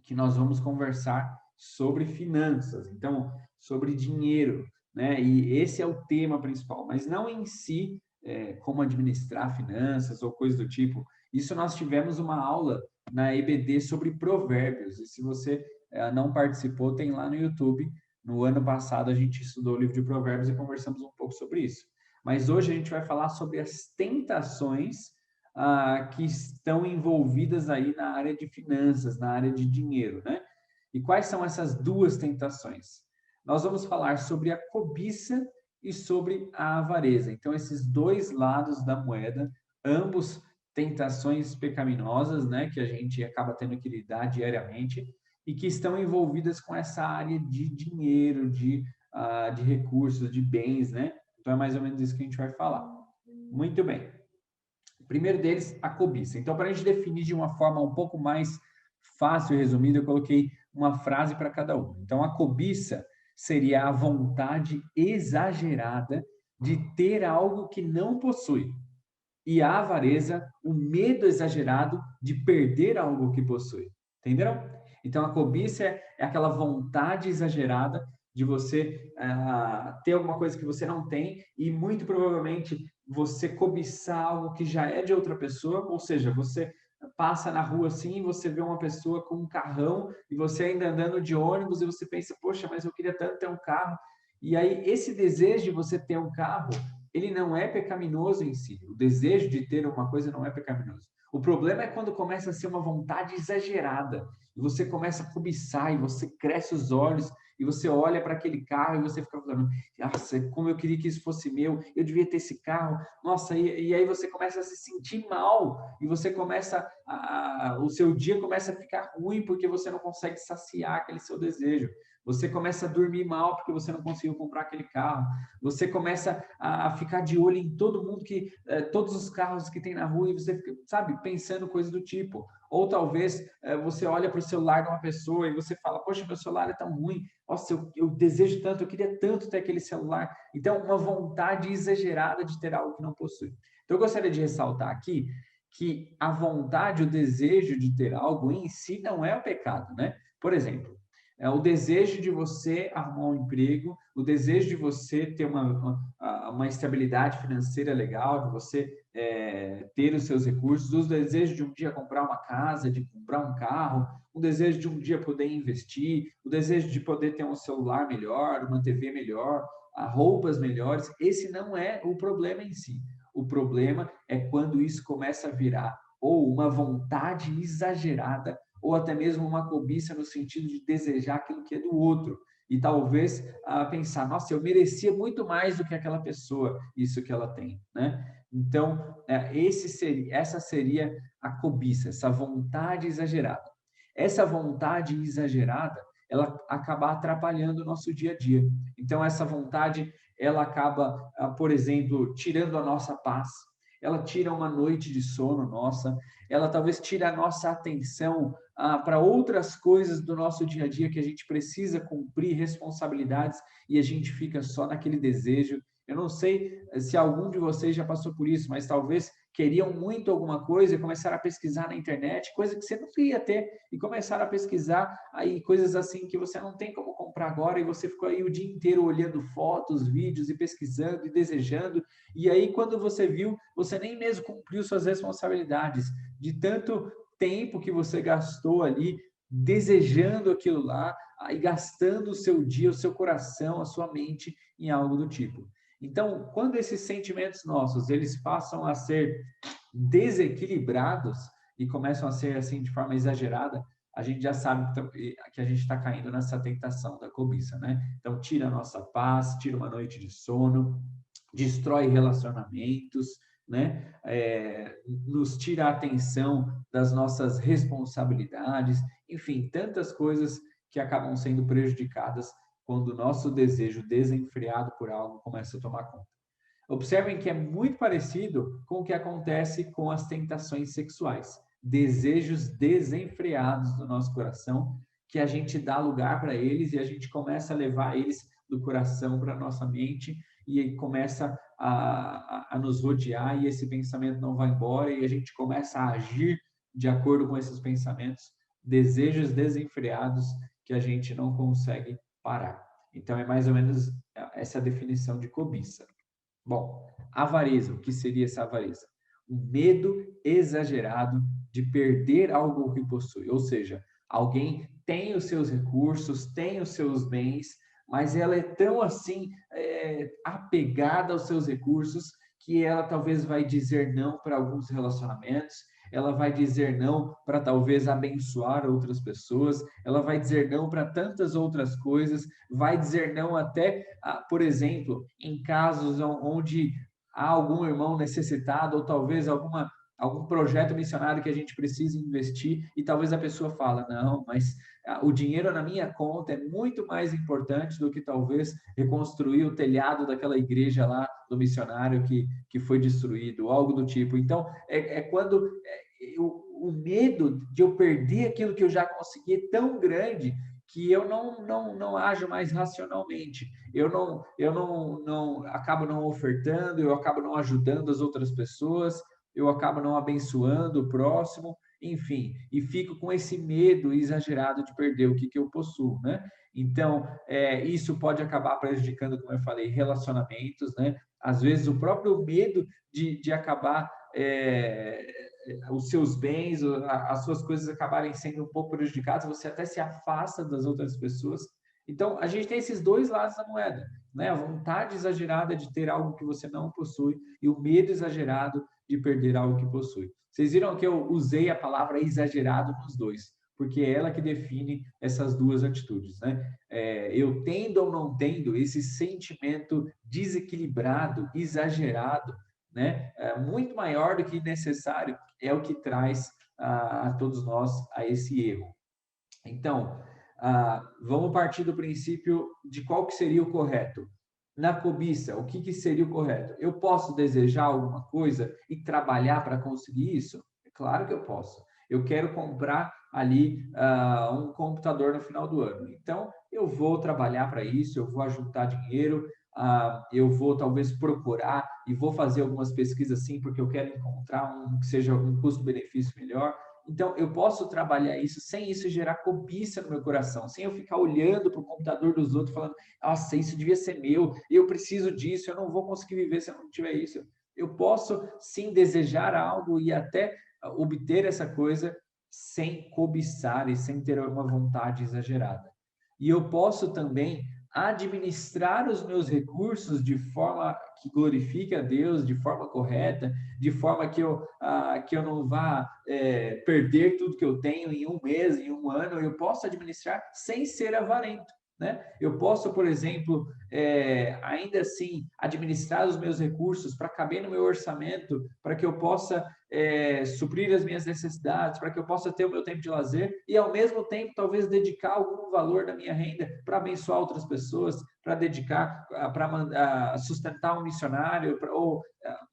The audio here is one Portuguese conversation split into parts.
que nós vamos conversar sobre finanças, então, sobre dinheiro, né? E esse é o tema principal, mas não em si, como administrar finanças ou coisa do tipo. Isso nós tivemos uma aula na EBD sobre provérbios, e se você não participou, tem lá no YouTube. No ano passado, a gente estudou o livro de provérbios e conversamos um pouco sobre isso. Mas hoje a gente vai falar sobre as tentações que estão envolvidas aí na área de finanças, na área de dinheiro, né? E quais são essas duas tentações? Nós vamos falar sobre a cobiça e sobre a avareza. Então, esses dois lados da moeda, ambos tentações pecaminosas, né, que a gente acaba tendo que lidar diariamente e que estão envolvidas com essa área de dinheiro, de recursos, de bens, né? Então, é mais ou menos isso que a gente vai falar. Muito bem. O primeiro deles, a cobiça. Então, para a gente definir de uma forma um pouco mais fácil e resumida, eu coloquei uma frase para cada um. Então, a cobiça seria a vontade exagerada de ter algo que não possui. E a avareza, o medo exagerado de perder algo que possui. Entenderam? Então, a cobiça é aquela vontade exagerada de você ter alguma coisa que você não tem e, muito provavelmente, você cobiçar algo que já é de outra pessoa, ou seja, você passa na rua assim, você vê uma pessoa com um carrão e você ainda andando de ônibus e você pensa, poxa, mas eu queria tanto ter um carro. E aí, esse desejo de você ter um carro, ele não é pecaminoso em si. O desejo de ter uma coisa não é pecaminoso. O problema é quando começa a ser uma vontade exagerada e você começa a cobiçar e você cresce os olhos e você olha para aquele carro e você fica falando, nossa, como eu queria que isso fosse meu, eu devia ter esse carro, nossa, e aí você começa a se sentir mal e você começa o seu dia começa a ficar ruim porque você não consegue saciar aquele seu desejo. Você começa a dormir mal porque você não conseguiu comprar aquele carro. Você começa a ficar de olho em todo mundo todos os carros que tem na rua e você fica, sabe, pensando coisas do tipo. Ou talvez você olha para o celular de uma pessoa e você fala, poxa, meu celular é tão ruim, nossa, eu desejo tanto, eu queria tanto ter aquele celular. Então, uma vontade exagerada de ter algo que não possui. Então, eu gostaria de ressaltar aqui que a vontade, o desejo de ter algo em si não é o pecado, né? Por exemplo, o desejo de você arrumar um emprego, o desejo de você ter uma estabilidade financeira legal, de você ter os seus recursos, o desejo de um dia comprar uma casa, de comprar um carro, o desejo de um dia poder investir, o desejo de poder ter um celular melhor, uma TV melhor, roupas melhores, esse não é o problema em si. O problema é quando isso começa a virar ou uma vontade exagerada ou até mesmo uma cobiça no sentido de desejar aquilo que é do outro. E talvez pensar, nossa, eu merecia muito mais do que aquela pessoa, isso que ela tem, né? Então, essa seria a cobiça, essa vontade exagerada. Essa vontade exagerada, ela acaba atrapalhando o nosso dia a dia. Então, essa vontade, ela acaba, por exemplo, tirando a nossa paz, ela tira uma noite de sono nossa, ela talvez tire a nossa atenção para outras coisas do nosso dia a dia que a gente precisa cumprir responsabilidades e a gente fica só naquele desejo. Eu não sei se algum de vocês já passou por isso, mas talvez queriam muito alguma coisa e começaram a pesquisar na internet, coisa que você não queria ter, e começaram a pesquisar aí coisas assim que você não tem como comprar agora, e você ficou aí o dia inteiro olhando fotos, vídeos e pesquisando e desejando, e aí quando você viu, você nem mesmo cumpriu suas responsabilidades, de tanto tempo que você gastou ali desejando aquilo lá e gastando o seu dia, o seu coração, a sua mente em algo do tipo. Então, quando esses sentimentos nossos, eles passam a ser desequilibrados e começam a ser assim de forma exagerada, a gente já sabe que a gente está caindo nessa tentação da cobiça, né? Então, tira a nossa paz, tira uma noite de sono, destrói relacionamentos, né? Nos tira a atenção das nossas responsabilidades, enfim, tantas coisas que acabam sendo prejudicadas quando o nosso desejo desenfreado por algo começa a tomar conta. Observem que é muito parecido com o que acontece com as tentações sexuais. Desejos desenfreados do nosso coração, que a gente dá lugar para eles e a gente começa a levar eles do coração para a nossa mente e começa a nos rodear e esse pensamento não vai embora e a gente começa a agir de acordo com esses pensamentos, desejos desenfreados que a gente não consegue parar. Então, é mais ou menos essa definição de cobiça. Bom, avareza, o que seria essa avareza? O medo exagerado de perder algo que possui, ou seja, alguém tem os seus recursos, tem os seus bens, mas ela é tão assim apegada aos seus recursos que ela talvez vai dizer não para alguns relacionamentos, ela vai dizer não para talvez abençoar outras pessoas, ela vai dizer não para tantas outras coisas, vai dizer não até, por exemplo, em casos onde há algum irmão necessitado ou talvez algum projeto missionário que a gente precisa investir e talvez a pessoa fala, não, mas o dinheiro na minha conta é muito mais importante do que talvez reconstruir o telhado daquela igreja lá do missionário que foi destruído, algo do tipo. Então, quando o medo de eu perder aquilo que eu já consegui é tão grande que eu não ajo mais racionalmente. Eu não acabo não ofertando, eu acabo não ajudando as outras pessoas, eu acabo não abençoando o próximo, enfim, e fico com esse medo exagerado de perder o que eu possuo, né? Então, isso pode acabar prejudicando, como eu falei, relacionamentos, né? Às vezes, o próprio medo de acabar os seus bens, as suas coisas acabarem sendo um pouco prejudicadas, você até se afasta das outras pessoas. Então, a gente tem esses dois lados da moeda, né? A vontade exagerada de ter algo que você não possui e o medo exagerado de perder algo que possui. Vocês viram que eu usei a palavra exagerado nos dois, porque é ela que define essas duas atitudes, né? Eu tendo ou não tendo esse sentimento desequilibrado, exagerado, né? Muito maior do que necessário, é o que traz a todos nós a esse erro. Então, vamos partir do princípio de qual que seria o correto. Na cobiça, o que seria o correto? Eu posso desejar alguma coisa e trabalhar para conseguir isso? É claro que eu posso. Eu quero comprar ali um computador no final do ano. Então, eu vou trabalhar para isso, eu vou ajuntar dinheiro, eu vou talvez procurar e vou fazer algumas pesquisas sim, porque eu quero encontrar um que seja um custo-benefício melhor. Então, eu posso trabalhar isso sem isso gerar cobiça no meu coração, sem eu ficar olhando para o computador dos outros, falando, nossa, isso devia ser meu, eu preciso disso, eu não vou conseguir viver se eu não tiver isso. Eu posso, sim, desejar algo e até obter essa coisa sem cobiçar e sem ter uma vontade exagerada. E eu posso também administrar os meus recursos de forma que glorifique a Deus, de forma correta, de forma que eu não vá perder tudo que eu tenho em um mês, em um ano, eu posso administrar sem ser avarento. Né? Eu posso, por exemplo, ainda assim, administrar os meus recursos para caber no meu orçamento, para que eu possa suprir as minhas necessidades, para que eu possa ter o meu tempo de lazer e, ao mesmo tempo, talvez dedicar algum valor da minha renda para abençoar outras pessoas, para dedicar, para sustentar um missionário, ou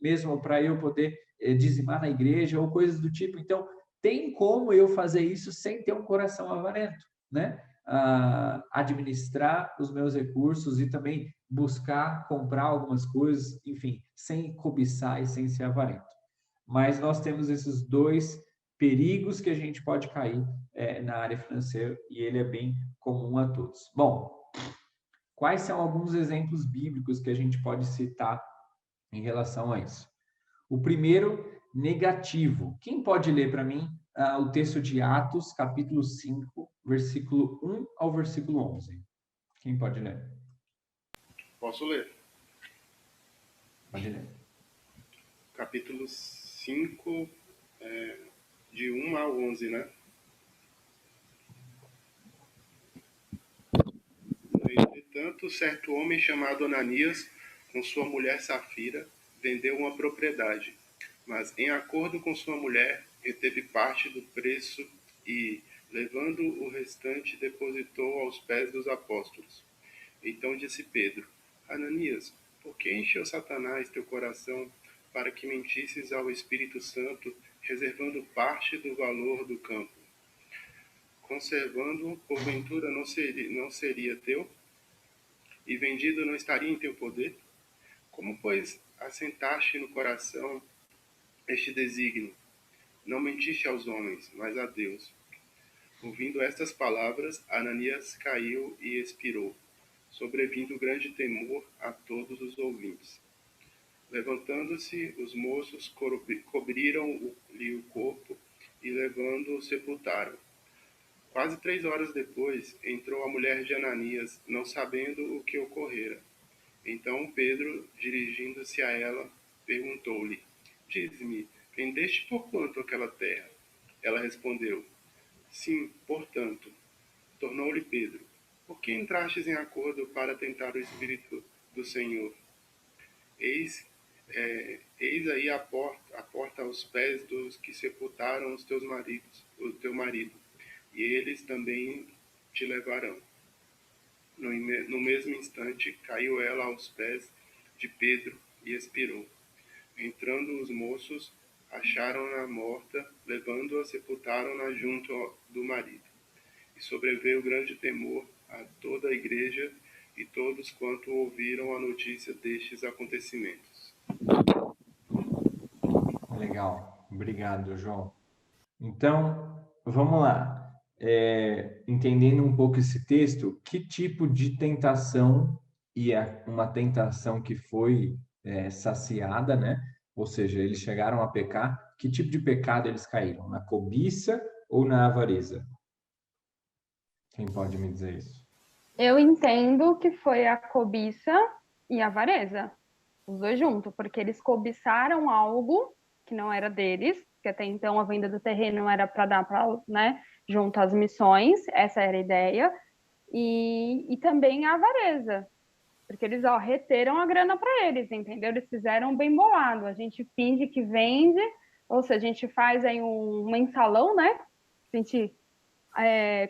mesmo para eu poder dizimar na igreja, ou coisas do tipo. Então, tem como eu fazer isso sem ter um coração avarento, né? Administrar os meus recursos e também buscar comprar algumas coisas, enfim, sem cobiçar e sem ser avarento. Mas nós temos esses dois perigos que a gente pode cair na área financeira e ele é bem comum a todos. Bom, quais são alguns exemplos bíblicos que a gente pode citar em relação a isso? O primeiro, negativo. Quem pode ler para mim o texto de Atos, capítulo 5, versículo 1 ao versículo 11? Quem pode ler? Posso ler? Pode ler. Capítulo 5, de 1 a 11, né? Entretanto, certo homem chamado Ananias, com sua mulher Safira, vendeu uma propriedade, mas em acordo com sua mulher, reteve parte do preço e, levando o restante, depositou aos pés dos apóstolos. Então disse Pedro: Ananias, por que encheu Satanás teu coração para que mentisses ao Espírito Santo, reservando parte do valor do campo? Conservando-o, porventura não seria teu? E vendido não estaria em teu poder? Como, pois, assentaste no coração este desígnio? Não mentiste aos homens, mas a Deus. Ouvindo estas palavras, Ananias caiu e expirou, sobrevindo grande temor a todos os ouvintes. Levantando-se, os moços cobriram-lhe o corpo e, levando-o, sepultaram. Quase 3 horas depois, entrou a mulher de Ananias, não sabendo o que ocorrera. Então Pedro, dirigindo-se a ela, perguntou-lhe: Diz-me, vendeste por quanto aquela terra? Ela respondeu: Sim, portanto. Tornou-lhe Pedro: Por que entrastes em acordo para tentar o Espírito do Senhor? Eis, eis aí a porta aos pés dos que sepultaram os teus maridos, o teu marido, e eles também te levarão. No mesmo instante, caiu ela aos pés de Pedro e expirou. Entrando os moços, acharam-na morta, levando-a, sepultaram-na junto do marido. E sobreveio grande temor a toda a igreja e todos quanto ouviram a notícia destes acontecimentos. Legal, obrigado, João. Então, vamos lá. Entendendo um pouco esse texto, que tipo de tentação, e é uma tentação que foi saciada, né? Ou seja, eles chegaram a pecar, que tipo de pecado eles caíram? Na cobiça ou na avareza? Quem pode me dizer isso? Eu entendo que foi a cobiça e a avareza, os dois juntos, porque eles cobiçaram algo que não era deles, que até então a venda do terreno era para dar para, né, junto às missões, essa era a ideia, e também a avareza, porque eles reteram a grana para eles, entendeu? Eles fizeram bem bolado, a gente finge que vende, ou seja, a gente faz aí um mensalão, né? A gente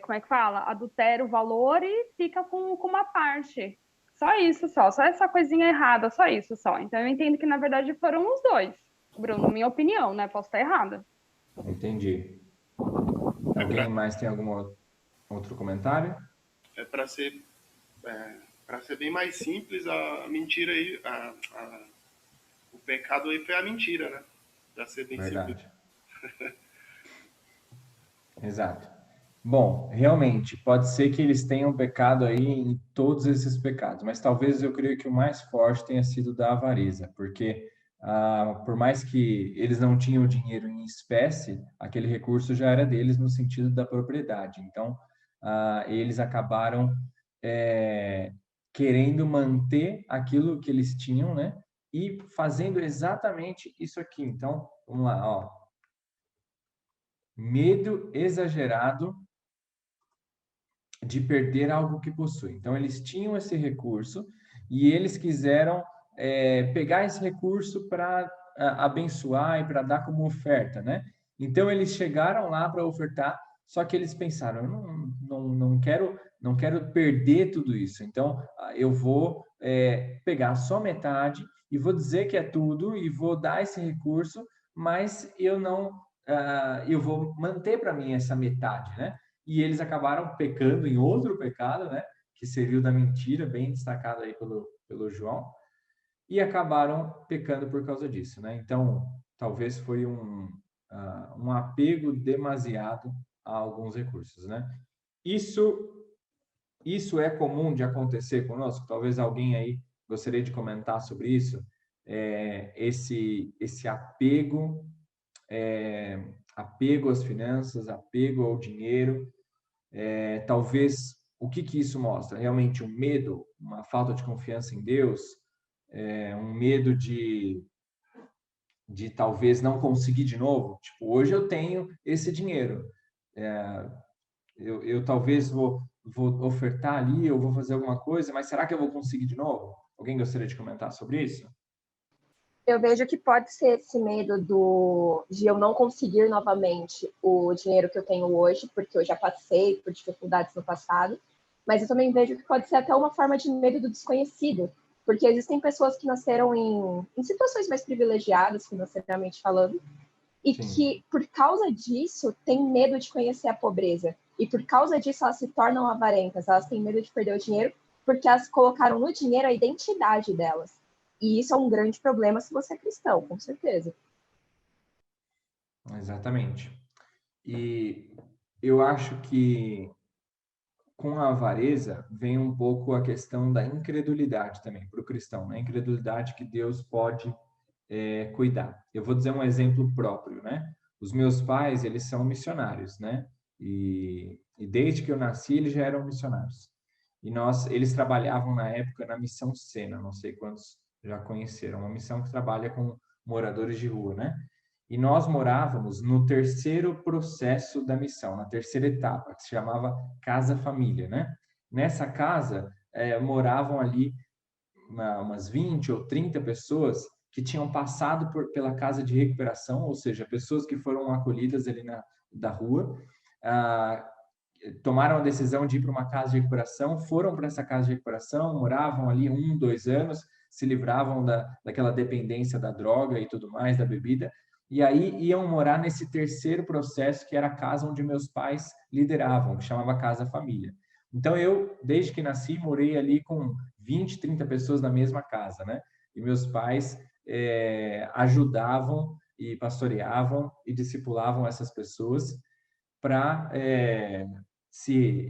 como é que fala? Adultera o valor e fica com uma parte. Só isso, só essa coisinha errada, só isso, só. Então eu entendo que na verdade foram os dois. Bruno, minha opinião, né? Posso estar errada. Entendi. Alguém mais tem algum outro comentário? É para ser, para ser bem mais simples, a mentira aí, o pecado aí foi a mentira, né? Para ser bem simples. Verdade. Exato. Bom, realmente, pode ser que eles tenham pecado aí em todos esses pecados, mas talvez eu creio que o mais forte tenha sido da avareza, porque por mais que eles não tinham dinheiro em espécie, aquele recurso já era deles no sentido da propriedade. Então, eles acabaram querendo manter aquilo que eles tinham, né? E fazendo exatamente isso aqui. Então, vamos lá, ó. Medo exagerado de perder algo que possui. Então, eles tinham esse recurso e eles quiseram pegar esse recurso para abençoar e para dar como oferta, né? Então, eles chegaram lá para ofertar, só que eles pensaram, não quero perder tudo isso. Então, eu vou pegar só metade e vou dizer que é tudo e vou dar esse recurso, mas eu não, eu vou manter para mim essa metade, né? E eles acabaram pecando em outro pecado, né? Que seria o da mentira, bem destacado aí pelo João, e acabaram pecando por causa disso, né? Então, talvez foi um apego demasiado a alguns recursos, né? Isso é comum de acontecer conosco? Talvez alguém aí gostaria de comentar sobre isso? Esse apego às finanças, apego ao dinheiro, talvez o que isso mostra? Realmente um medo, uma falta de confiança em Deus, um medo de talvez não conseguir de novo. Tipo, hoje eu tenho esse dinheiro, eu talvez vou ofertar ali, eu vou fazer alguma coisa, mas será que eu vou conseguir de novo? Alguém gostaria de comentar sobre isso? Eu vejo que pode ser esse medo de eu não conseguir novamente o dinheiro que eu tenho hoje, porque eu já passei por dificuldades no passado, mas eu também vejo que pode ser até uma forma de medo do desconhecido, porque existem pessoas que nasceram em situações mais privilegiadas, financeiramente falando, e Sim. que, por causa disso, têm medo de conhecer a pobreza. E por causa disso, elas se tornam avarentas, elas têm medo de perder o dinheiro, porque elas colocaram no dinheiro a identidade delas. E isso é um grande problema se você é cristão, com certeza. Exatamente. E eu acho que com a avareza vem um pouco a questão da incredulidade também para o cristão, né? A incredulidade que Deus pode cuidar. Eu vou dizer um exemplo próprio, né? Os meus pais, eles são missionários, né? E desde que eu nasci, eles já eram missionários. Eles trabalhavam na época na Missão Sena, não sei quantos já conheceram, uma missão que trabalha com moradores de rua, né? E nós morávamos no terceiro processo da missão, na terceira etapa, que se chamava Casa Família, né? Nessa casa, moravam ali umas 20 ou 30 pessoas que tinham passado pela casa de recuperação, ou seja, pessoas que foram acolhidas ali da rua, ah, tomaram a decisão de ir para uma casa de recuperação, foram para essa casa de recuperação, moravam ali 1, 2 anos, se livravam daquela dependência da droga e tudo mais, da bebida, e aí iam morar nesse terceiro processo, que era a casa onde meus pais lideravam, que chamava Casa Família. Então, eu, desde que nasci, morei ali com 20, 30 pessoas na mesma casa, né? E meus pais ajudavam e pastoreavam e discipulavam essas pessoas para se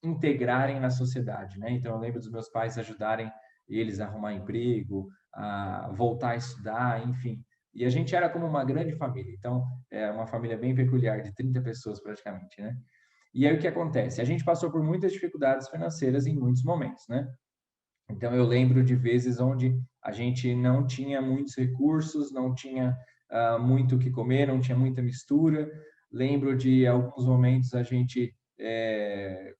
reintegrarem na sociedade, né? Então, eu lembro dos meus pais ajudarem eles a arrumar emprego, a voltar a estudar, enfim. E a gente era como uma grande família. Então, é uma família bem peculiar, de 30 pessoas praticamente, né? E aí o que acontece? A gente passou por muitas dificuldades financeiras em muitos momentos, né? Então eu lembro de vezes onde a gente não tinha muitos recursos, não tinha muito o que comer, não tinha muita mistura. Lembro de alguns momentos a gente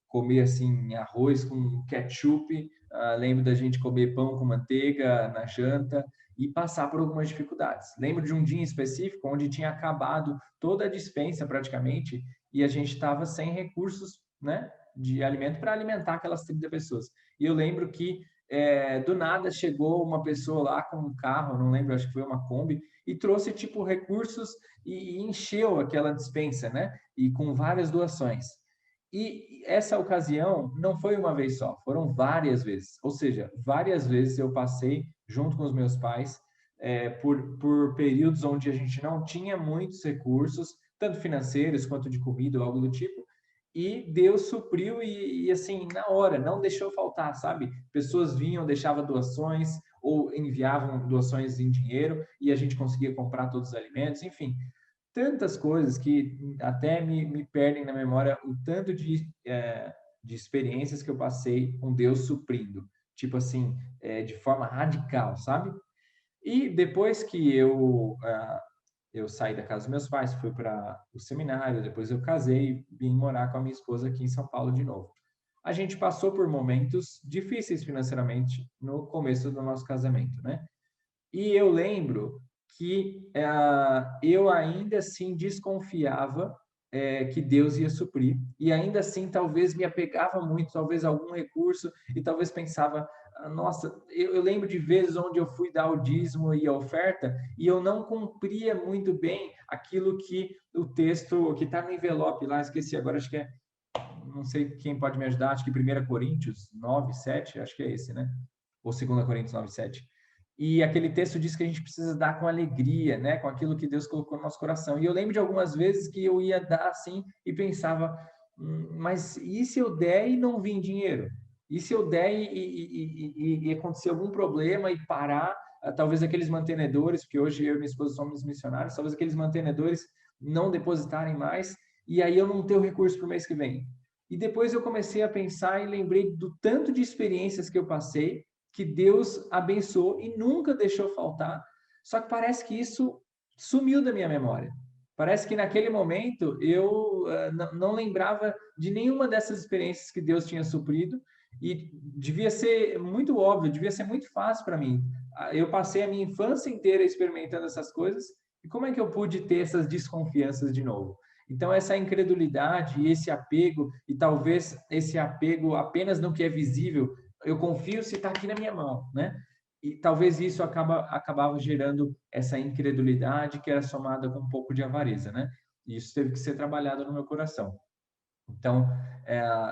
comer assim arroz com ketchup. Lembro da gente comer pão com manteiga na janta e passar por algumas dificuldades. Lembro de um dia em específico onde tinha acabado toda a despensa praticamente e a gente estava sem recursos, né, de alimento para alimentar aquelas 30 pessoas. E eu lembro que do nada chegou uma pessoa lá com um carro, não lembro, acho que foi uma Kombi, e trouxe tipo recursos e encheu aquela despensa, né? E com várias doações. E essa ocasião não foi uma vez só, foram várias vezes. Ou seja, várias vezes eu passei junto com os meus pais por períodos onde a gente não tinha muitos recursos, tanto financeiros quanto de comida ou algo do tipo, e Deus supriu e assim, na hora, não deixou faltar, sabe? Pessoas vinham, deixavam doações ou enviavam doações em dinheiro e a gente conseguia comprar todos os alimentos, enfim, tantas coisas que até me perdem na memória o tanto de experiências que eu passei com Deus suprindo, tipo assim, de forma radical, sabe? E depois que eu saí da casa dos meus pais, fui para o seminário, depois eu casei e vim morar com a minha esposa aqui em São Paulo de novo. A gente passou por momentos difíceis financeiramente no começo do nosso casamento, né? E eu lembro que eu ainda assim desconfiava que Deus ia suprir. E ainda assim, talvez me apegava muito, talvez a algum recurso, e talvez pensava, nossa, eu lembro de vezes onde eu fui dar o dízimo e a oferta, e eu não cumpria muito bem aquilo que o texto, que está no envelope lá, esqueci agora, acho que não sei quem pode me ajudar, acho que 1 Coríntios 9, 7, acho que é esse, né? Ou 2 Coríntios 9, 7. E aquele texto diz que a gente precisa dar com alegria, né? Com aquilo que Deus colocou no nosso coração. E eu lembro de algumas vezes que eu ia dar assim e pensava, mas e se eu der e não vir dinheiro? E se eu der e acontecer algum problema e parar, talvez aqueles mantenedores, porque hoje eu e minha esposa somos missionários, talvez aqueles mantenedores não depositarem mais e aí eu não ter o recurso para o mês que vem. E depois eu comecei a pensar e lembrei do tanto de experiências que eu passei, que Deus abençoou e nunca deixou faltar. Só que parece que isso sumiu da minha memória. Parece que naquele momento eu não lembrava de nenhuma dessas experiências que Deus tinha suprido e devia ser muito óbvio, devia ser muito fácil para mim. Eu passei a minha infância inteira experimentando essas coisas e como é que eu pude ter essas desconfianças de novo? Então, essa incredulidade e esse apego, e talvez esse apego apenas no que é visível, eu confio se está aqui na minha mão, né? E talvez isso acabava gerando essa incredulidade que era somada com um pouco de avareza, né? E isso teve que ser trabalhado no meu coração. Então,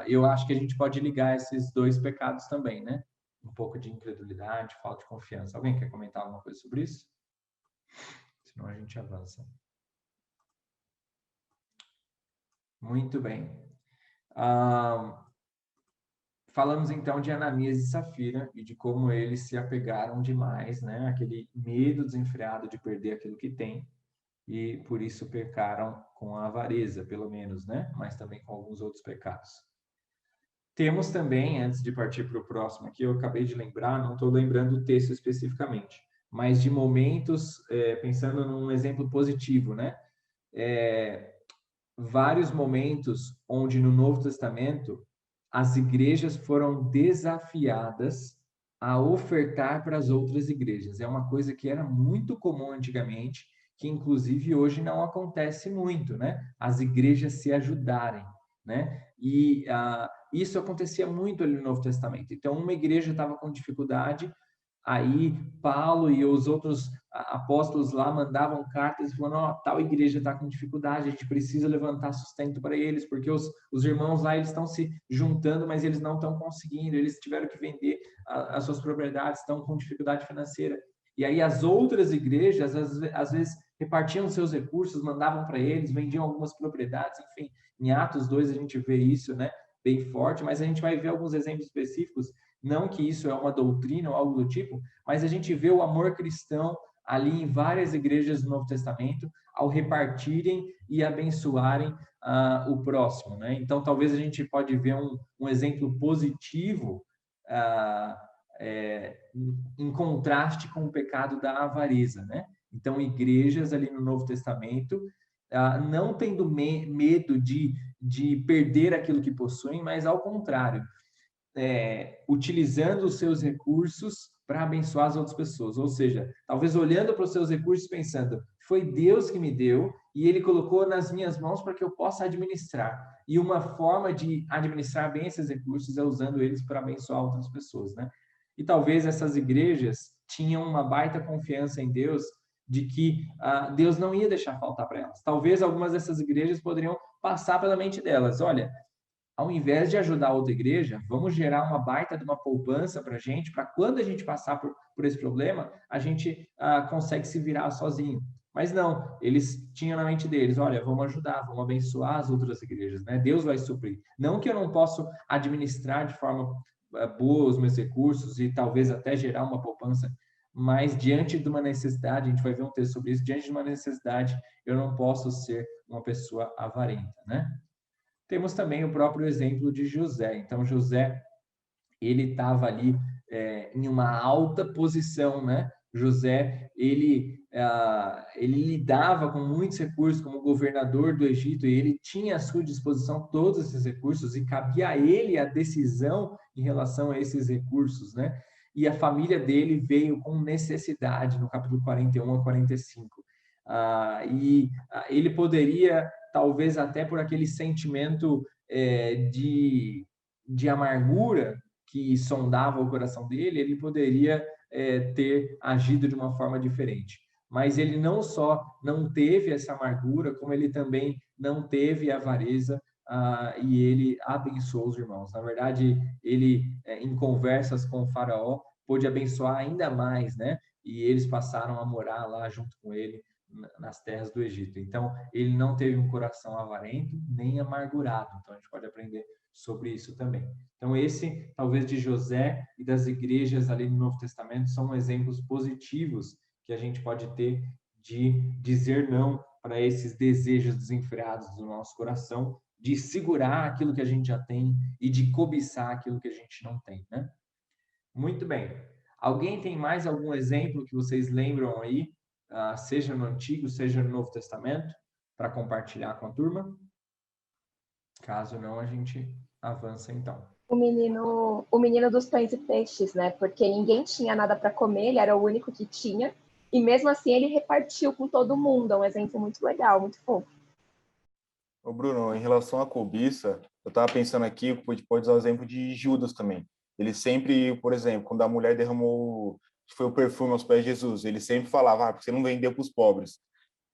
eu acho que a gente pode ligar esses dois pecados também, né? Um pouco de incredulidade, falta de confiança. Alguém quer comentar alguma coisa sobre isso? Senão a gente avança. Muito bem. Falamos então de Ananias e Safira e de como eles se apegaram demais, né? Aquele medo desenfreado de perder aquilo que tem e por isso pecaram com a avareza, pelo menos, né? Mas também com alguns outros pecados. Temos também, antes de partir para o próximo aqui, eu acabei de lembrar, não estou lembrando o texto especificamente, mas de momentos, pensando num exemplo positivo, né? Vários momentos onde no Novo Testamento as igrejas foram desafiadas a ofertar para as outras igrejas. É uma coisa que era muito comum antigamente, que inclusive hoje não acontece muito, né? As igrejas se ajudarem, né? E isso acontecia muito ali no Novo Testamento. Então, uma igreja estava com dificuldade, aí Paulo e os outros apóstolos lá mandavam cartas falando, ó, tal igreja está com dificuldade, a gente precisa levantar sustento para eles, porque os irmãos lá, eles estão se juntando, mas eles não estão conseguindo, eles tiveram que vender as suas propriedades, estão com dificuldade financeira. E aí as outras igrejas, às vezes, repartiam seus recursos, mandavam para eles, vendiam algumas propriedades, enfim. Em Atos 2 a gente vê isso, né, bem forte, mas a gente vai ver alguns exemplos específicos, não que isso é uma doutrina ou algo do tipo, mas a gente vê o amor cristão ali em várias igrejas do Novo Testamento, ao repartirem e abençoarem o próximo, né? Então, talvez a gente pode ver um exemplo positivo em contraste com o pecado da avareza, né? Então, igrejas ali no Novo Testamento, não tendo medo de perder aquilo que possuem, mas ao contrário, utilizando os seus recursos para abençoar as outras pessoas. Ou seja, talvez olhando para os seus recursos pensando, foi Deus que me deu e Ele colocou nas minhas mãos para que eu possa administrar. E uma forma de administrar bem esses recursos é usando eles para abençoar outras pessoas, né? E talvez essas igrejas tinham uma baita confiança em Deus de que Deus não ia deixar faltar para elas. Talvez algumas dessas igrejas poderiam passar pela mente delas, olha, ao invés de ajudar a outra igreja, vamos gerar uma baita de uma poupança para a gente, para quando a gente passar por esse problema, a gente consegue se virar sozinho. Mas não, eles tinham na mente deles, olha, vamos ajudar, vamos abençoar as outras igrejas, né? Deus vai suprir. Não que eu não possa administrar de forma boa os meus recursos e talvez até gerar uma poupança, mas diante de uma necessidade, a gente vai ver um texto sobre isso, diante de uma necessidade, eu não posso ser uma pessoa avarenta, né? Temos também o próprio exemplo de José. Então, José, ele estava ali em uma alta posição, né? José, ele lidava com muitos recursos como governador do Egito e ele tinha à sua disposição todos esses recursos e cabia a ele a decisão em relação a esses recursos, né? E a família dele veio com necessidade no capítulo 41 a 45. Ele poderia, talvez até por aquele sentimento de amargura que sondava o coração dele, ele poderia ter agido de uma forma diferente. Mas ele não só não teve essa amargura, como ele também não teve avareza, e ele abençoou os irmãos. Na verdade, ele, em conversas com o faraó, pôde abençoar ainda mais, né? E eles passaram a morar lá junto com ele, nas terras do Egito. Então, ele não teve um coração avarento, nem amargurado. Então, a gente pode aprender sobre isso também. Então, esse, talvez, de José e das igrejas ali no Novo Testamento, são exemplos positivos que a gente pode ter de dizer não para esses desejos desenfreados do nosso coração, de segurar aquilo que a gente já tem e de cobiçar aquilo que a gente não tem, né? Muito bem. Alguém tem mais algum exemplo que vocês lembram aí, seja no Antigo, seja no Novo Testamento, para compartilhar com a turma? Caso não, a gente avança então. O menino dos pães e peixes, né? Porque ninguém tinha nada para comer, ele era o único que tinha, e mesmo assim ele repartiu com todo mundo. É um exemplo muito legal, muito fofo. Ô Bruno, em relação à cobiça, eu estava pensando aqui, pode usar o exemplo de Judas também. Ele sempre, por exemplo, quando a mulher derramou, foi o perfume aos pés de Jesus, ele sempre falava, porque você não vendeu para os pobres.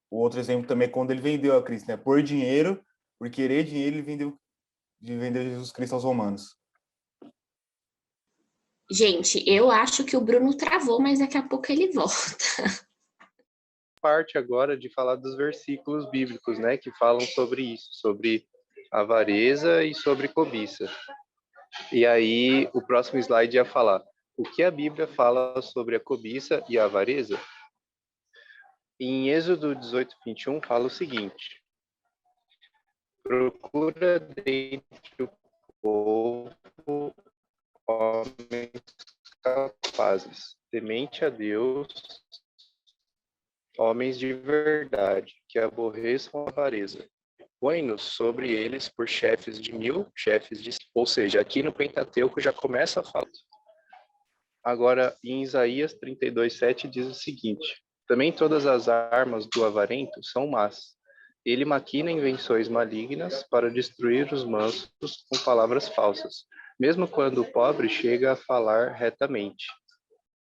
O outro exemplo também é quando ele vendeu a Cristo, né? Por dinheiro, por querer dinheiro, ele vendeu Jesus Cristo aos romanos. Gente, eu acho que o Bruno travou, mas daqui a pouco ele volta. Parte agora de falar dos versículos bíblicos, né, que falam sobre isso, sobre avareza e sobre cobiça. E aí, o próximo slide ia falar o que a Bíblia fala sobre a cobiça e a avareza. Em Êxodo 18:21 fala o seguinte: procura dentre o povo homens capazes, temente a Deus, homens de verdade, que aborreçam a avareza. Põe-nos sobre eles por chefes de 1000, chefes de... Ou seja, aqui no Pentateuco já começa a falar. Agora, em Isaías 32:7 diz o seguinte: também todas as armas do avarento são más. Ele maquina invenções malignas para destruir os mansos com palavras falsas, mesmo quando o pobre chega a falar retamente.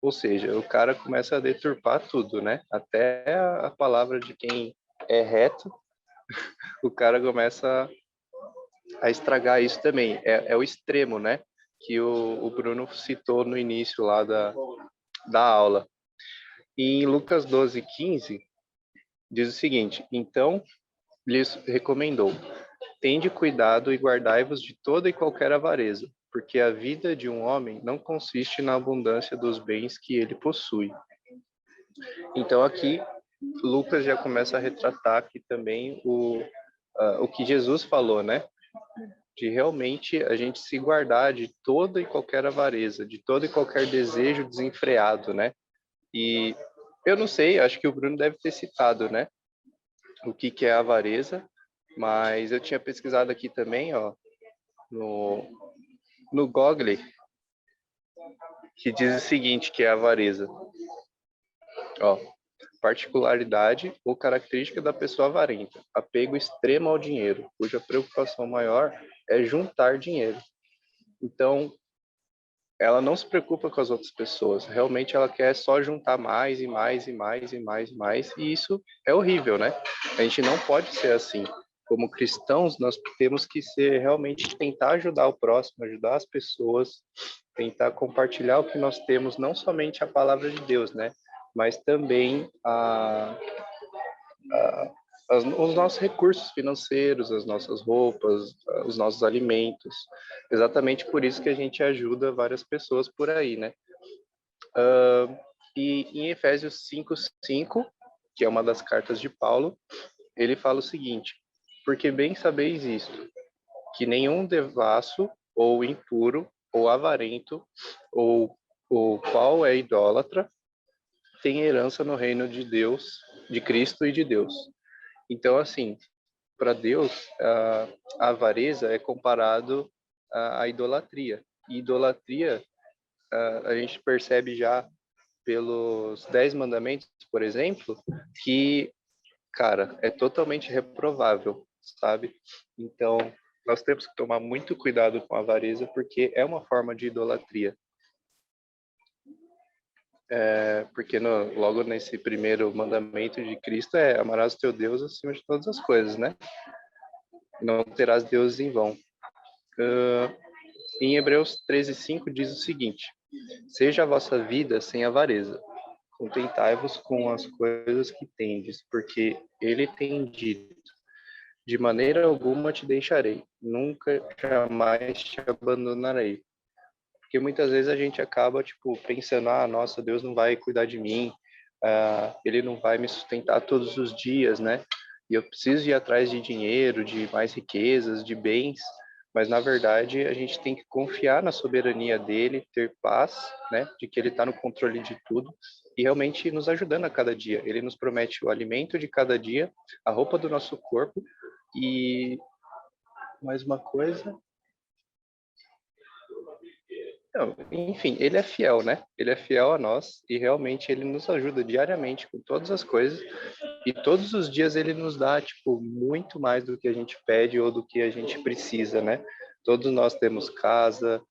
Ou seja, o cara começa a deturpar tudo, né? Até a palavra de quem é reto, o cara começa a estragar isso também. É o extremo, né? Que o Bruno citou no início lá da aula. E em Lucas 12:15, diz o seguinte: então lhes recomendou: tende cuidado e guardai-vos de toda e qualquer avareza, porque a vida de um homem não consiste na abundância dos bens que ele possui. Então aqui Lucas já começa a retratar aqui também o que Jesus falou, né? De realmente a gente se guardar de toda e qualquer avareza, de todo e qualquer desejo desenfreado, né? E eu não sei, acho que o Bruno deve ter citado, né? O que é avareza, mas eu tinha pesquisado aqui também, ó, no Google, que diz o seguinte, que é avareza. Ó, particularidade ou característica da pessoa avarenta, apego extremo ao dinheiro, cuja preocupação maior é juntar dinheiro. Então, ela não se preocupa com as outras pessoas, realmente ela quer só juntar mais e mais e mais e mais e mais, e isso é horrível, né? A gente não pode ser assim. Como cristãos, nós temos que ser realmente tentar ajudar o próximo, ajudar as pessoas, tentar compartilhar o que nós temos, não somente a palavra de Deus, né? Mas também os nossos recursos financeiros, as nossas roupas, os nossos alimentos. Exatamente por isso que a gente ajuda várias pessoas por aí, né? E em Efésios 5:5, que é uma das cartas de Paulo, ele fala o seguinte: porque bem sabeis isto, que nenhum devasso, ou impuro, ou avarento, ou o qual é idólatra, tem herança no reino de Deus, de Cristo e de Deus. Então, assim, para Deus, a avareza é comparado à idolatria. E idolatria, a gente percebe já pelos 10 mandamentos, por exemplo, que, cara, é totalmente reprovável, sabe? Então, nós temos que tomar muito cuidado com a avareza, porque é uma forma de idolatria. Porque logo nesse primeiro mandamento de Cristo amarás o teu Deus acima de todas as coisas, né? Não terás deuses em vão. Em Hebreus 13:5 diz o seguinte: seja a vossa vida sem avareza, contentai-vos com as coisas que tendes, porque ele tem dito: de maneira alguma te deixarei, nunca jamais te abandonarei. Porque muitas vezes a gente acaba pensando: nossa, Deus não vai cuidar de mim, ele não vai me sustentar todos os dias, né? E eu preciso ir atrás de dinheiro, de mais riquezas, de bens, mas na verdade a gente tem que confiar na soberania dele, ter paz, né, de que ele está no controle de tudo e realmente nos ajudando a cada dia. Ele nos promete o alimento de cada dia, a roupa do nosso corpo e mais uma coisa. Não, enfim, ele é fiel, né? Ele é fiel a nós e realmente ele nos ajuda diariamente com todas as coisas e todos os dias ele nos dá, muito mais do que a gente pede ou do que a gente precisa, né? Todos nós temos casa,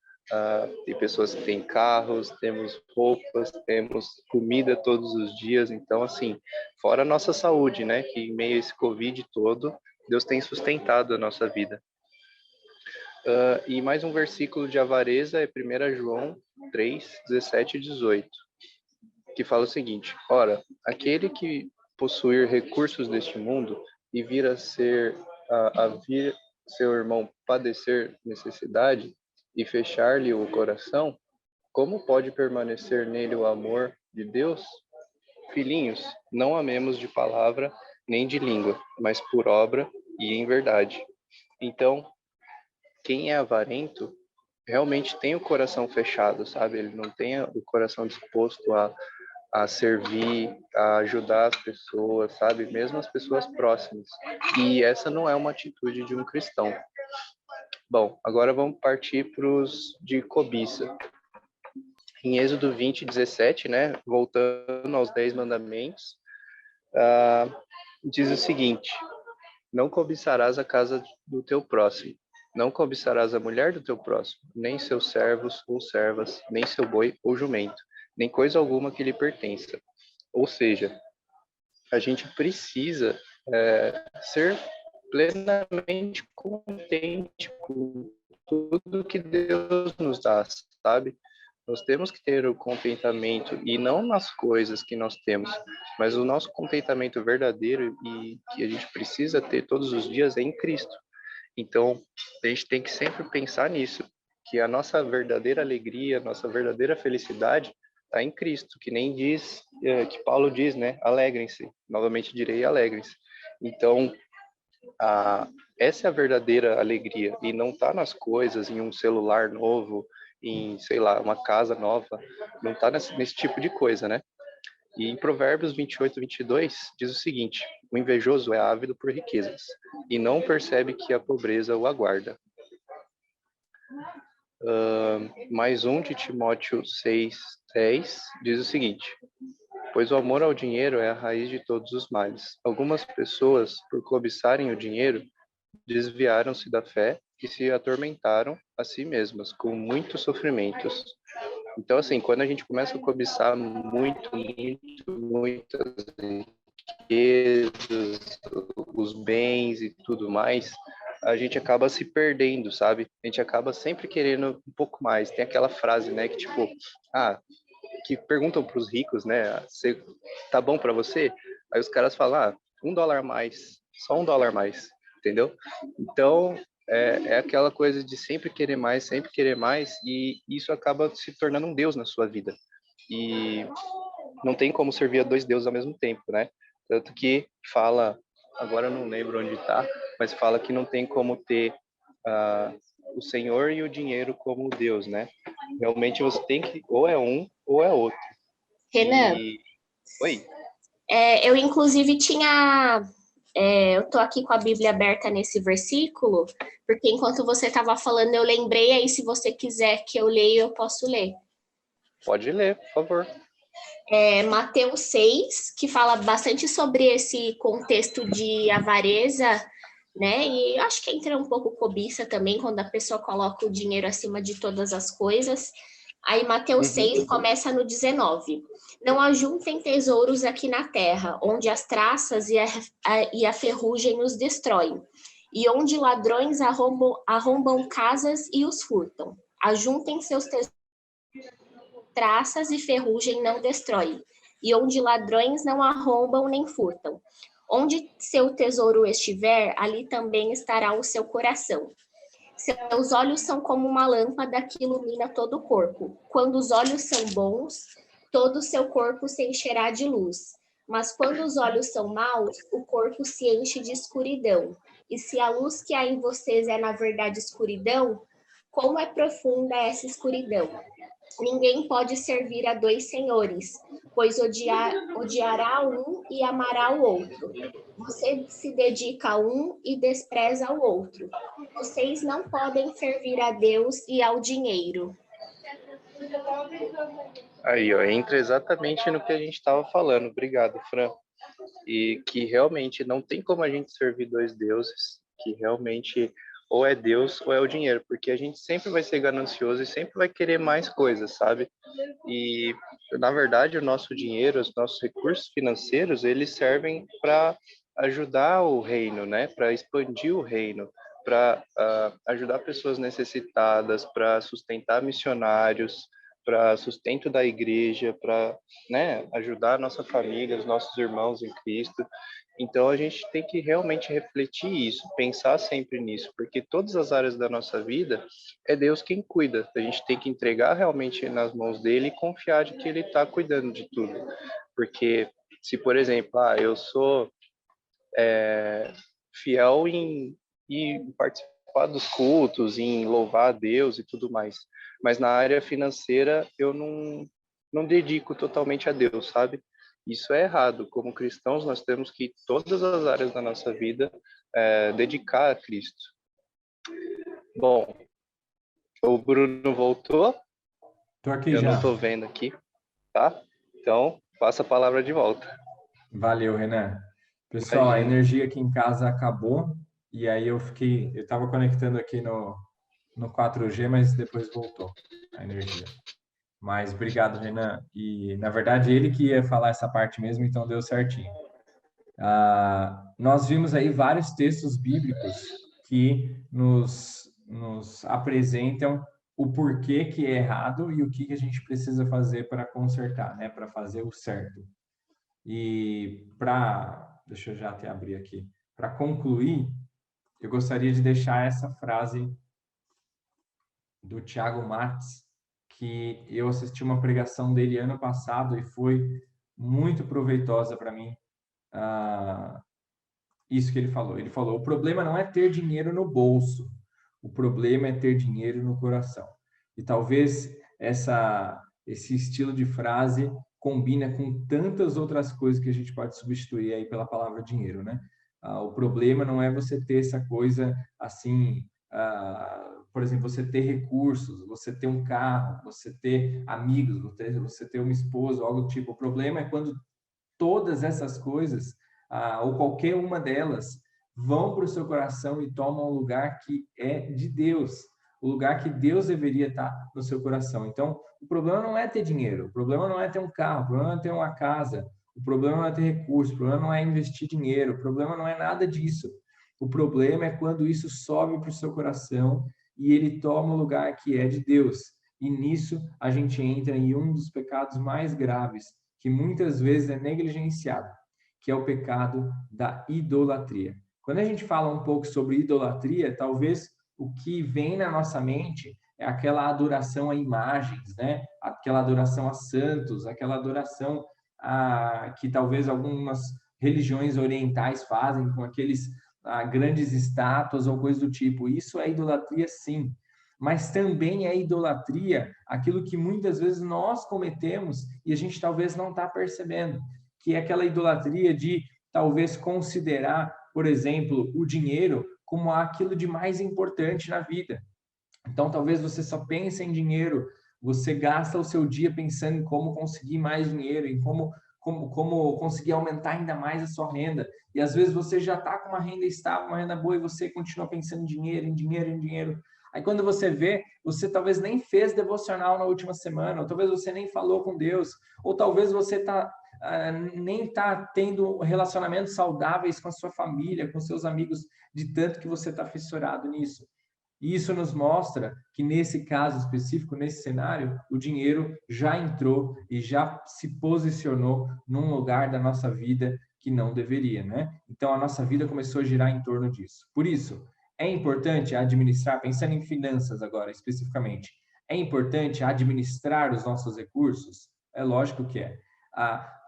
tem pessoas que têm carros, temos roupas, temos comida todos os dias. Então, assim, fora a nossa saúde, né? Que em meio a esse Covid todo, Deus tem sustentado a nossa vida. E mais um versículo de avareza é 1 João 3:17 e 18, que fala o seguinte: ora, aquele que possuir recursos deste mundo e vir seu irmão padecer necessidade e fechar-lhe o coração, como pode permanecer nele o amor de Deus? Filhinhos, não amemos de palavra nem de língua, mas por obra e em verdade. Então, quem é avarento realmente tem o coração fechado, sabe? Ele não tem o coração disposto a servir, a ajudar as pessoas, sabe? Mesmo as pessoas próximas. E essa não é uma atitude de um cristão. Bom, agora vamos partir para os de cobiça. Em Êxodo 20, 17, né? Voltando aos 10 mandamentos, diz o seguinte: não cobiçarás a casa do teu próximo, não cobiçarás a mulher do teu próximo, nem seus servos ou servas, nem seu boi ou jumento, nem coisa alguma que lhe pertença. Ou seja, a gente precisa ser plenamente contente com tudo que Deus nos dá, sabe? Nós temos que ter o contentamento, e não nas coisas que nós temos, mas o nosso contentamento verdadeiro e que a gente precisa ter todos os dias é em Cristo. Então, a gente tem que sempre pensar nisso, que a nossa verdadeira alegria, a nossa verdadeira felicidade está em Cristo, que nem diz, que Paulo diz, né? Alegrem-se. Novamente direi, alegrem-se. Então, essa é a verdadeira alegria, e não está nas coisas, em um celular novo, em, sei lá, uma casa nova, não está nesse tipo de coisa, né? E em Provérbios 28, 22, diz o seguinte: o invejoso é ávido por riquezas, e não percebe que a pobreza o aguarda. Mais um de Timóteo 6, 10, diz o seguinte: pois o amor ao dinheiro é a raiz de todos os males. Algumas pessoas, por cobiçarem o dinheiro, desviaram-se da fé e se atormentaram a si mesmas com muitos sofrimentos. Então, assim, quando a gente começa a cobiçar muitas riquezas, os bens e tudo mais, a gente acaba se perdendo, sabe? A gente acaba sempre querendo um pouco mais. Tem aquela frase, né, que tipo, que perguntam para os ricos, né, tá bom para você? Aí os caras falam, $1 a mais, só $1 a mais, entendeu? Então, é aquela coisa de sempre querer mais, e isso acaba se tornando um Deus na sua vida. E não tem como servir a dois deuses ao mesmo tempo, né? Tanto que fala, agora eu não lembro onde está, mas fala que não tem como ter o Senhor e o dinheiro como Deus, né? Realmente você tem que, ou é um, ou é outro. Renan, Oi? Eu inclusive eu tô aqui com a Bíblia aberta nesse versículo, porque enquanto você estava falando, eu lembrei, aí se você quiser que eu leia, eu posso ler. Pode ler, por favor. Mateus 6, que fala bastante sobre esse contexto de avareza, né? E acho que entra um pouco cobiça também, quando a pessoa coloca o dinheiro acima de todas as coisas. Aí Mateus 6 começa no 19. Não ajuntem tesouros aqui na terra, onde as traças e a ferrugem os destroem, e onde ladrões arrombam casas e os furtam. Ajuntem seus tesouros, traças e ferrugem não destroem, e onde ladrões não arrombam nem furtam. Onde seu tesouro estiver, ali também estará o seu coração. Seus olhos são como uma lâmpada que ilumina todo o corpo. Quando os olhos são bons, todo o seu corpo se encherá de luz. Mas quando os olhos são maus, o corpo se enche de escuridão. E se a luz que há em vocês é, na verdade, escuridão, como é profunda essa escuridão? Ninguém pode servir a dois senhores, pois odiará um e amará o outro. Você se dedica a um e despreza o outro. Vocês não podem servir a Deus e ao dinheiro. Aí, ó, entra exatamente no que a gente estava falando. Obrigado, Fran. E que realmente não tem como a gente servir dois deuses, que realmente ou é Deus ou é o dinheiro, porque a gente sempre vai ser ganancioso e sempre vai querer mais coisas, sabe? E, na verdade, o nosso dinheiro, os nossos recursos financeiros, eles servem para ajudar o reino, né? Para expandir o reino, para ajudar pessoas necessitadas, para sustentar missionários, para sustento da igreja, para, né, ajudar a nossa família, os nossos irmãos em Cristo. Então a gente tem que realmente refletir isso, pensar sempre nisso, porque todas as áreas da nossa vida é Deus quem cuida. A gente tem que entregar realmente nas mãos dele e confiar de que ele está cuidando de tudo. Porque se, por exemplo, eu sou fiel em participar dos cultos, em louvar a Deus e tudo mais, mas na área financeira eu não dedico totalmente a Deus, sabe? Isso é errado. Como cristãos, nós temos que, todas as áreas da nossa vida, dedicar a Cristo. Bom, o Bruno voltou. Estou aqui Eu já. não estou vendo aqui, tá? Então, passa a palavra de volta. Valeu, Renan. Pessoal, a Imagina. energia aqui em casa acabou e aí eu estava conectando aqui no 4G, mas depois voltou a energia. Mas obrigado, Renan. E, na verdade, ele que ia falar essa parte mesmo, então deu certinho. Nós vimos aí vários textos bíblicos que nos apresentam o porquê que é errado e o que a gente precisa fazer para consertar, né? Para fazer o certo. E deixa eu já até abrir aqui. Para concluir, eu gostaria de deixar essa frase do Thiago Martins, que eu assisti uma pregação dele ano passado e foi muito proveitosa para mim. Isso que ele falou. Ele falou: o problema não é ter dinheiro no bolso, o problema é ter dinheiro no coração. E talvez esse estilo de frase combina com tantas outras coisas que a gente pode substituir aí pela palavra dinheiro, né? O problema não é você ter essa coisa assim, por exemplo, você ter recursos, você ter um carro, você ter amigos, você ter uma esposa, algo do tipo. O problema é quando todas essas coisas, ou qualquer uma delas, vão para o seu coração e tomam o lugar que é de Deus, o lugar que Deus deveria estar no seu coração. Então, o problema não é ter dinheiro, o problema não é ter um carro, o problema não é ter uma casa, o problema não é ter recursos, o problema não é investir dinheiro, o problema não é nada disso. O problema é quando isso sobe para o seu coração e ele toma o lugar que é de Deus. E nisso a gente entra em um dos pecados mais graves, que muitas vezes é negligenciado, que é o pecado da idolatria. Quando a gente fala um pouco sobre idolatria, talvez o que vem na nossa mente é aquela adoração a imagens, né? Aquela adoração a santos, aquela adoração que talvez algumas religiões orientais fazem com aqueles grandes estátuas ou coisa do tipo. Isso é idolatria, sim. Mas também é idolatria aquilo que muitas vezes nós cometemos e a gente talvez não está percebendo, que é aquela idolatria de talvez considerar, por exemplo, o dinheiro como aquilo de mais importante na vida. Então, talvez você só pense em dinheiro, você gasta o seu dia pensando em como conseguir mais dinheiro, em como conseguir aumentar ainda mais a sua renda. E às vezes você já está com uma renda estável, uma renda boa, e você continua pensando em dinheiro, em dinheiro, em dinheiro. Aí quando você vê, você talvez nem fez devocional na última semana, ou talvez você nem falou com Deus, ou talvez você nem está tendo relacionamentos saudáveis com a sua família, com seus amigos, de tanto que você está fissurado nisso. E isso nos mostra que, nesse caso específico, nesse cenário, o dinheiro já entrou e já se posicionou num lugar da nossa vida que não deveria, né? Então, a nossa vida começou a girar em torno disso. Por isso, é importante administrar, pensando em finanças agora, especificamente, é importante administrar os nossos recursos? É lógico que é.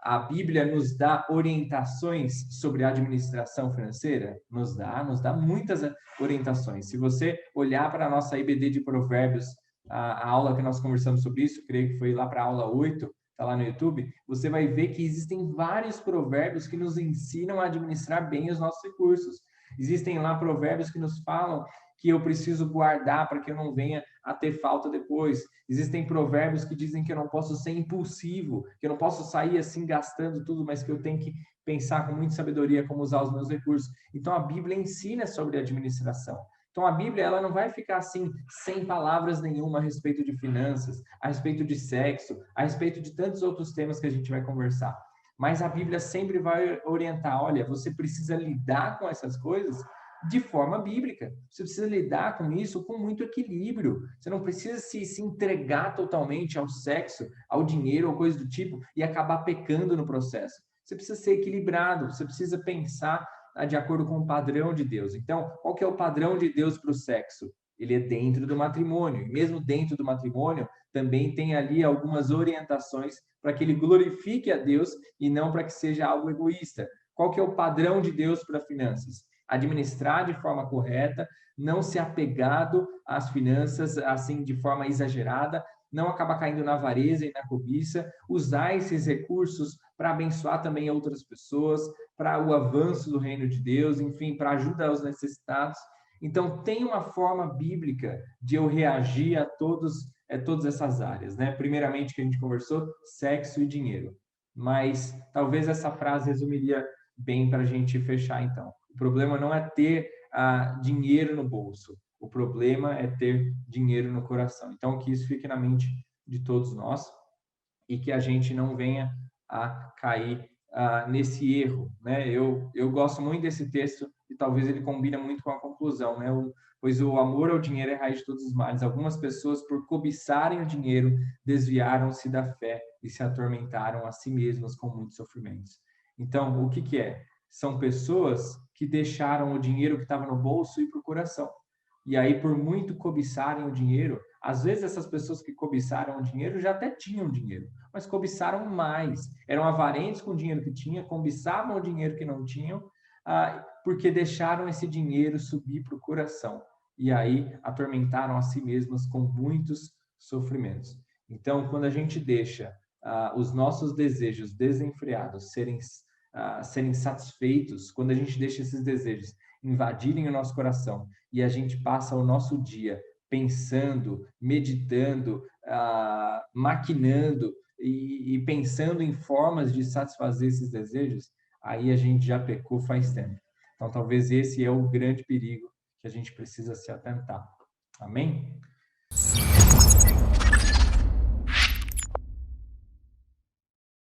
A Bíblia nos dá orientações sobre a administração financeira? Nos dá muitas orientações. Se você olhar para a nossa IBD de Provérbios, a aula que nós conversamos sobre isso, creio que foi lá para a aula 8, está lá no YouTube, você vai ver que existem vários provérbios que nos ensinam a administrar bem os nossos recursos. Existem lá provérbios que nos falam que eu preciso guardar para que eu não venha a ter falta depois. Existem provérbios que dizem que eu não posso ser impulsivo, que eu não posso sair assim gastando tudo, mas que eu tenho que pensar com muita sabedoria como usar os meus recursos. Então, a Bíblia ensina sobre administração. Então, a Bíblia ela não vai ficar assim, sem palavras nenhuma a respeito de finanças, a respeito de sexo, a respeito de tantos outros temas que a gente vai conversar. Mas a Bíblia sempre vai orientar, olha, você precisa lidar com essas coisas de forma bíblica. Você precisa lidar com isso com muito equilíbrio. Você não precisa se entregar totalmente ao sexo, ao dinheiro ou coisa do tipo e acabar pecando no processo. você precisa ser equilibrado, você precisa pensar de acordo com o padrão de Deus. Então, qual que é o padrão de Deus para o sexo? Ele é dentro do matrimônio. E mesmo dentro do matrimônio, também tem ali algumas orientações para que ele glorifique a Deus e não para que seja algo egoísta. Qual que é o padrão de Deus para finanças? Administrar de forma correta, não ser apegado às finanças assim de forma exagerada, não acabar caindo na avareza e na cobiça, usar esses recursos para abençoar também outras pessoas, para o avanço do reino de Deus, enfim, para ajudar os necessitados. Então, tem uma forma bíblica de eu reagir a todas essas áreas, né? Primeiramente, que a gente conversou, sexo e dinheiro. Mas talvez essa frase resumiria bem para a gente fechar, então. O problema não é ter dinheiro no bolso. O problema é ter dinheiro no coração. Então, que isso fique na mente de todos nós e que a gente não venha a cair nesse erro, né? Eu gosto muito desse texto e talvez ele combina muito com a conclusão, né? Pois o amor ao dinheiro é a raiz de todos os males. Algumas pessoas, por cobiçarem o dinheiro, desviaram-se da fé e se atormentaram a si mesmas com muitos sofrimentos. Então, o que é? São pessoas que deixaram o dinheiro que estava no bolso ir para o coração. E aí, por muito cobiçarem o dinheiro, às vezes essas pessoas que cobiçaram o dinheiro já até tinham dinheiro, mas cobiçaram mais. Eram avarentos com o dinheiro que tinham, cobiçavam o dinheiro que não tinham, porque deixaram esse dinheiro subir para o coração. E aí atormentaram a si mesmas com muitos sofrimentos. Então, quando a gente deixa os nossos desejos desenfreados serem satisfeitos, quando a gente deixa esses desejos invadirem o nosso coração e a gente passa o nosso dia pensando, meditando, maquinando e pensando em formas de satisfazer esses desejos, aí a gente já pecou faz tempo. Então, talvez esse é o grande perigo que a gente precisa se atentar. Amém?